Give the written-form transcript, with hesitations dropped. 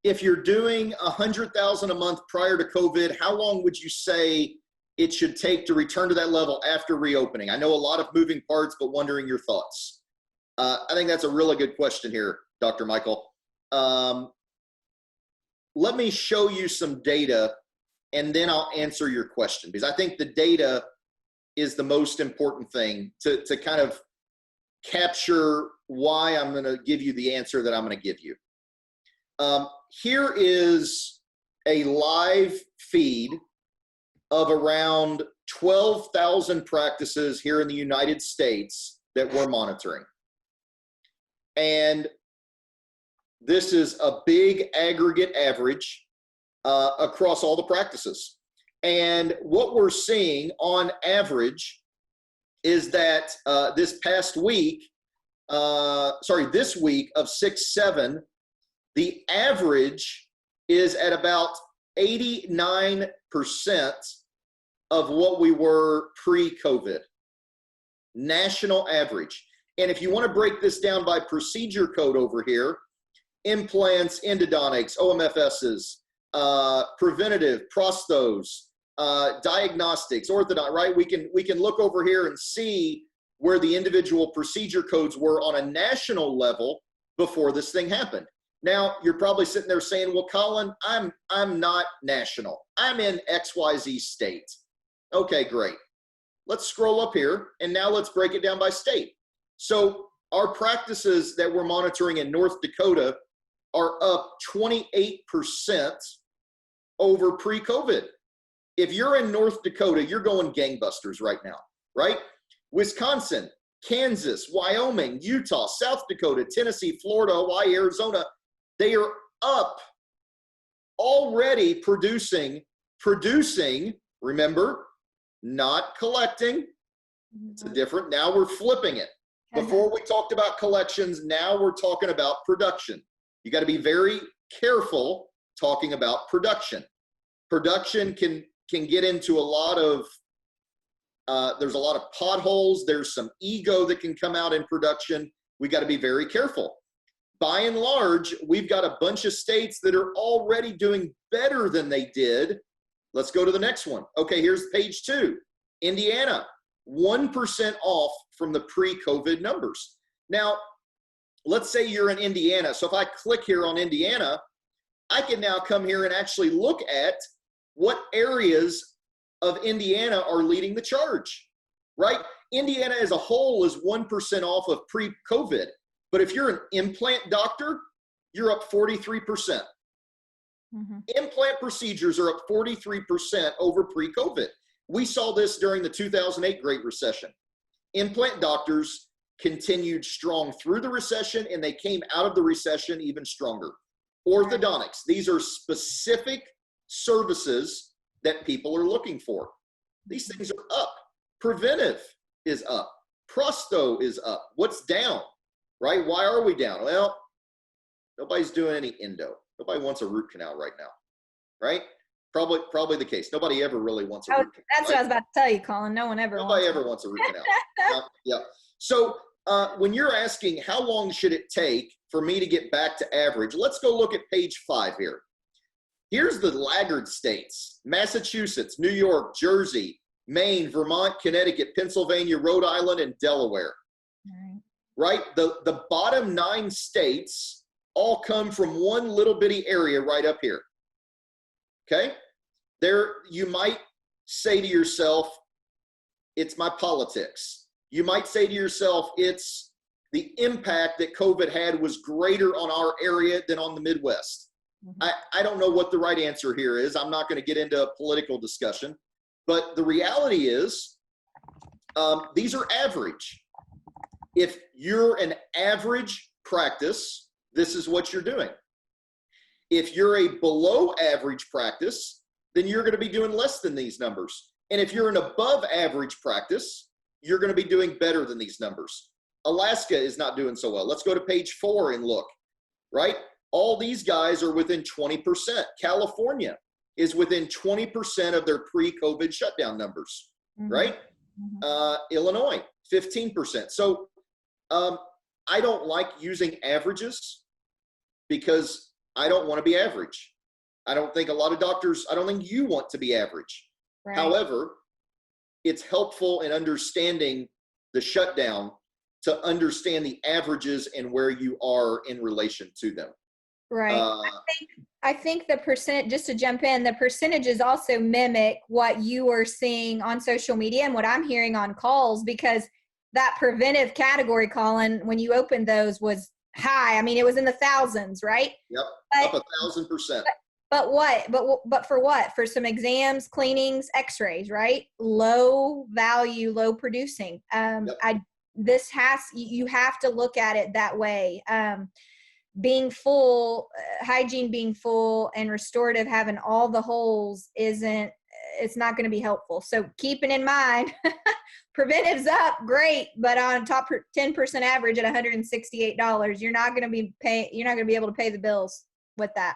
if you're doing 100,000 a month prior to COVID, how long would you say it should take to return to that level after reopening? I know a lot of moving parts, but wondering your thoughts. I think that's a really good question here, Dr. Michael. Let me show you some data and then I'll answer your question, because I think the data is the most important thing to kind of capture why I'm going to give you the answer that I'm going to give you. Here is a live feed of around 12,000 practices here in the United States that we're monitoring. And this is a big aggregate average across all the practices. And what we're seeing on average is that this week of 6/7, the average is at about 89% of what we were pre-COVID, national average. And if you want to break this down by procedure code over here, implants, endodontics, OMFSs, preventative, prosthos, diagnostics, orthodont, right? We can look over here and see where the individual procedure codes were on a national level before this thing happened. Now, you're probably sitting there saying, well, Colin, I'm not national. I'm in XYZ state. Okay, great. Let's scroll up here, and now let's break it down by state. So our practices that we're monitoring in North Dakota are up 28% over pre-COVID. If you're in North Dakota, you're going gangbusters right now, right? Wisconsin, Kansas, Wyoming, Utah, South Dakota, Tennessee, Florida, Hawaii, Arizona, they are up already producing, remember, not collecting. It's a different, now we're flipping it. Before we talked about collections, now we're talking about production. You got to be very careful talking about production. Production can get into a lot of, there's a lot of potholes. There's some ego that can come out in production. We got to be very careful. By and large, we've got a bunch of states that are already doing better than they did. Let's go to the next one. Okay, here's page 2. Indiana, 1% off from the pre-COVID numbers. Now, let's say you're in Indiana. So if I click here on Indiana, I can now come here and actually look at what areas of Indiana are leading the charge, right? Indiana as a whole is 1% off of pre-COVID. But if you're an implant doctor, you're up 43%. Mm-hmm. Implant procedures are up 43% over pre-COVID. We saw this during the 2008 Great Recession. Implant doctors continued strong through the recession, and they came out of the recession even stronger. Orthodontics, these are specific services that people are looking for. These things are up. Preventive is up. Prosto is up. What's down, right? Why are we down? Well, nobody's doing any endo. Nobody wants a root canal right now, right? Probably the case. Nobody ever really wants a root canal. That's what I was about to tell you, Colin. Nobody ever wants a root canal. Yeah. So when you're asking how long should it take for me to get back to average, let's go look at page 5 here. Here's the laggard states: Massachusetts, New York, Jersey, Maine, Vermont, Connecticut, Pennsylvania, Rhode Island, and Delaware. Right? The bottom 9 states all come from one little bitty area right up here. Okay? There, you might say to yourself, it's my politics. You might say to yourself, it's the impact that COVID had was greater on our area than on the Midwest. Mm-hmm. I don't know what the right answer here is. I'm not going to get into a political discussion. But the reality is, these are average. If you're an average practice, this is what you're doing. If you're a below average practice, then you're going to be doing less than these numbers. And if you're an above average practice, you're going to be doing better than these numbers. Alaska is not doing so well. Let's go to page 4 and look, right? All these guys are within 20%. California is within 20% of their pre-COVID shutdown numbers, mm-hmm. right? Mm-hmm. Illinois, 15%. So I don't like using averages because I don't want to be average. I don't think a lot of doctors, I don't think you want to be average. Right. However, it's helpful in understanding the shutdown to understand the averages and where you are in relation to them. Right. I think the percent, just to jump in, the percentages also mimic what you are seeing on social media and what I'm hearing on calls, because that preventive category, Colin, when you opened those was high. I mean, it was in the thousands, right? Yep, but, up 1,000%. But what? But for what? For some exams, cleanings, x-rays, right? Low value, low producing. Yep. You have to look at it that way. Being full, hygiene being full and restorative having all the holes it's not going to be helpful. So keeping in mind, preventive's up, great, but on top 10% average at $168, you're not going to be able to pay the bills with that.